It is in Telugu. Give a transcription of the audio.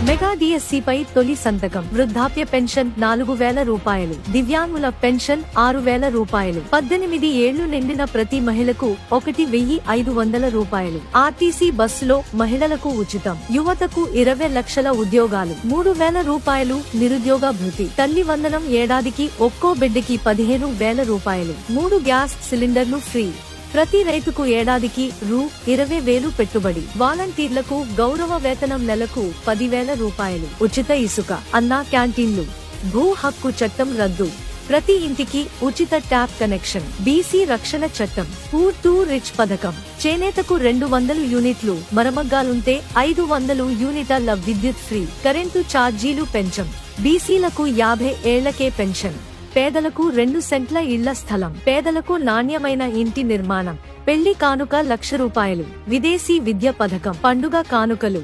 మెగా డిఎస్సిపై తొలి సంతకం. వృద్ధాప్య పెన్షన్ 4,000 రూపాయలు, దివ్యాంగుల పెన్షన్ 6,000 రూపాయలు, 18 ఏళ్లు నిండిన ప్రతి మహిళకు 1,500 రూపాయలు. ఆర్టీసీ బస్సులో మహిళలకు ఉచితం. యువతకు 20 లక్షల ఉద్యోగాలు, 3,000 రూపాయలు నిరుద్యోగ భృతి. తల్లి వందనం ఏడాదికి ఒక్కో బిడ్డకి 15,000 రూపాయలు. 3 గ్యాస్ సిలిండర్లు ఫ్రీ. ప్రతి రైతుకు ఏడాదికి రూ. 20,000 పెట్టుబడి. వాలంటీర్లకు గౌరవ వేతనం నెలకు 10,000 రూపాయలు. ఉచిత ఇసుక, అన్నా క్యాంటీన్లు. భూ హక్కు చట్టం రద్దు. ప్రతి ఇంటికి ఉచిత ట్యాప్ కనెక్షన్. బీసీ రక్షణ చట్టం. పూర్ టు రిచ్ పథకం. చేనేతకు 200 యూనిట్లు, మరమగ్గాలుంటే 500 యూనిట్ల విద్యుత్ ఫ్రీ. కరెంటు ఛార్జీలు పెంచం. బీసీలకు 50 ఏళ్లకే పెన్షన్. పేదలకు 2 సెంట్ల ఇళ్ల స్థలం. పేదలకు నాణ్యమైన ఇంటి నిర్మాణం. పెళ్లి కానుక 1,00,000 రూపాయలు. విదేశీ విద్య పథకం. పండుగ కానుకలు.